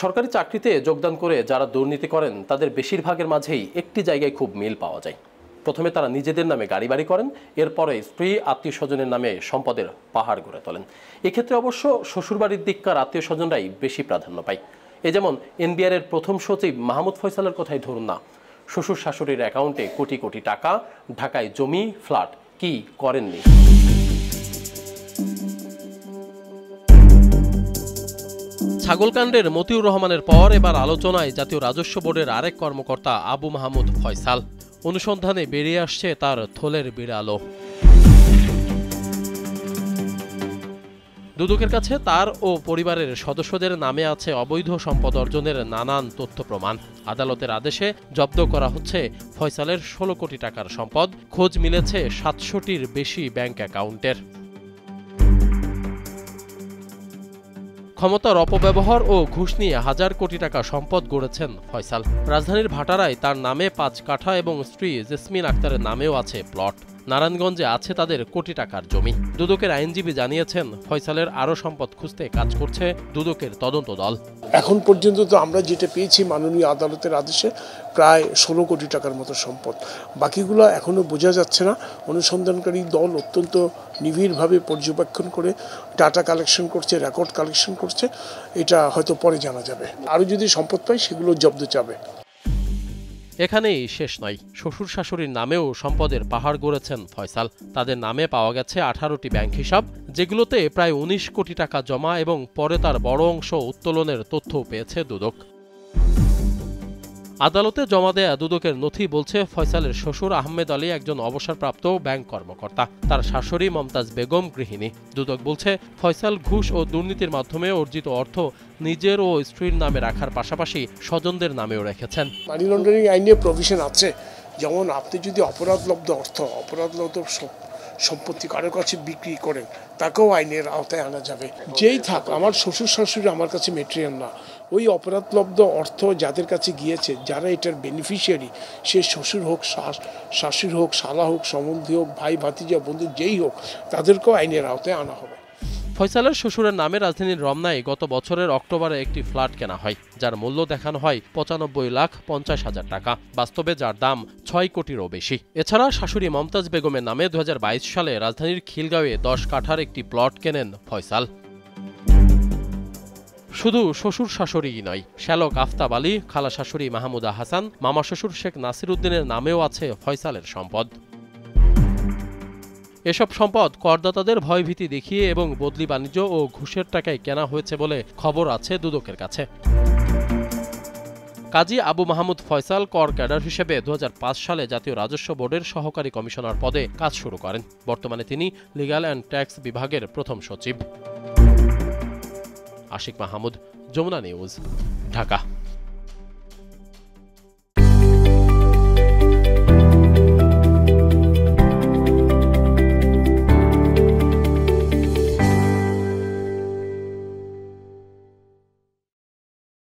সরকারি চাকরিতে যোগদান করে যারা দুর্নীতি করেন তাদের বেশিরভাগের মাঝেই একটি জায়গায় খুব মিল পাওয়া যায়। প্রথমে তারা নিজেদের নামে গাড়ি বাড়ি করেন, এরপরে স্ত্রী আত্মীয় স্বজনের নামে সম্পদের পাহাড় গড়ে তোলেন। এক্ষেত্রে অবশ্য শ্বশুরবাড়ির দিককার আত্মীয় স্বজনরাই বেশি প্রাধান্য পায়। এ যেমন এনবিআর এর প্রথম সচিব মাহমুদ ফয়সালের কথাই ধরুন না। শ্বশুর শাশুড়ির অ্যাকাউন্টে কোটি কোটি টাকা, ঢাকায় জমি, ফ্ল্যাট, কি করেননি। ছাগলকাণ্ডের মতিউর রহমানের পর এবার আলোচনায় জাতীয় রাজস্ব বোর্ডের আরেক কর্মকর্তা আবু মাহমুদ ফয়সাল। অনুসন্ধানে বেরিয়ে আসছে তার থলের বিড়ালও। দুদকের কাছে তার ও পরিবারের সদস্যদের নামে আছে অবৈধ সম্পদ অর্জনের নানান তথ্য প্রমাণ। আদালতের আদেশে জব্দ করা হচ্ছে ফয়সালের 16 কোটি টাকার সম্পদ। খোঁজ মিলেছে 700টির বেশি ব্যাংক অ্যাকাউন্টের। ক্ষমতার অপব্যবহার ও ঘুষ নিয়ে হাজার কোটি টাকা সম্পদ গড়েছেন ফয়সাল। রাজধানীর ভাটারায় তার নামে 5 কাঠা এবং স্ত্রী জেসমিন আক্তারের নামেও আছে প্লট। নারায়ণগঞ্জে আছে তাদের কোটি টাকার জমি। দুদকের আইনজীবী জানিয়েছেন, ফয়সালের আরও সম্পদ খুঁজতে কাজ করছে দুদকের তদন্ত দল। এখন পর্যন্ত তো আমরা যেটা পেয়েছি মাননীয় আদালতের আদেশে প্রায় 16 কোটি টাকার মতো সম্পদ। বাকিগুলো এখনো বোঝা যাচ্ছে না। অনুসন্ধানকারী দল অত্যন্ত নিবিড়ভাবে পর্যবেক্ষণ করে ডাটা কালেকশন করছে, রেকর্ড কালেকশন করছে। এটা হয়তো পরে জানা যাবে। আরও যদি সম্পদ পাই সেগুলো জব্দ যাবে। এখানেই শেষ নয়, শ্বশুর শাশুড়ির নামেও সম্পদের পাহাড় গড়েছেন ফয়সাল। তাদের নামে পাওয়া গেছে 18টি ব্যাংক হিসাব, যেগুলোতে প্রায় 19 কোটি টাকা জমা এবং পরে তার বড় অংশ উত্তোলনের তথ্যও পেয়েছে দুদক। আদালতে জমা দেয়া দুদকের নথি বলছে, ফয়সালের শ্বশুর আহমেদ আলী একজন অবসরপ্রাপ্ত ব্যাংক কর্মকর্তা, তার শাশুড়ি মমতাজ বেগম গৃহিণী। দুদক বলছে, ফয়সাল ঘুষ ও দুর্নীতির মাধ্যমে অর্জিত অর্থ নিজের ও স্ত্রীর নামে রাখার পাশাপাশি স্বজনদের নামেও রেখেছেন। মানি লন্ডারিং আইনে প্রভিশন আছে, যেমন আপনি যদি অপরাধলব্ধ অর্থ, অপরাধলব্ধ সম্পত্তি কারো কাছে বিক্রি করেন, তাকেও আইনের আওতায় আনা যাবে। যেই থাক, আমার শ্বশুর শাশুড়ি আমার কাছে মেটেরিয়াল না। ওই অপরাধলব্ধ অর্থ যাদের কাছে গিয়েছে, যারা এটার বেনিফিশিয়ারি, সে শ্বশুর হোক, শাশুড়ি হোক, শালা হোক, সম্বন্ধী হোক, ভাই ভাতিজা, বন্ধু যেই হোক, তাদেরকেও আইনের আওতায় আনা হবে। ফয়সালের শ্বশুরের নামে রাজধানীর রমনায় গত বছরের অক্টোবরে একটি ফ্ল্যাট কেনা হয়, যার মূল্য দেখানো হয় 95,50,000 টাকা, বাস্তবে যার দাম 6 কোটিরও বেশি। এছাড়া শাশুড়ি মমতাজ বেগমের নামে 2022 সালে রাজধানীর খিলগাঁওয়ে 10 কাঠার একটি প্লট কেনেন ফয়সাল। শুধু শ্বশুর শাশুড়িই নয়, শ্যালক আফতাব আলী, খালা শাশুড়ি মাহমুদা হাসান, মামা শ্বশুর শেখ নাসির উদ্দিনের নামেও আছে ফয়সালের সম্পদ। এসব সম্পদ করদাতাদের ভয়ভীতি দেখিয়ে এবং বদলি বাণিজ্য ও ঘুষের টাকায় কেনা হয়েছে বলে খবর আছে দুদকের কাছে। কাজী আবু মাহমুদ ফয়সাল কর ক্যাডার হিসেবে 2005 সালে জাতীয় রাজস্ব বোর্ডের সহকারী কমিশনার পদে কাজ শুরু করেন। বর্তমানে তিনি লিগ্যাল অ্যান্ড ট্যাক্স বিভাগের প্রথম সচিব। আশিক মাহমুদ, যমুনা নিউজ, ঢাকা।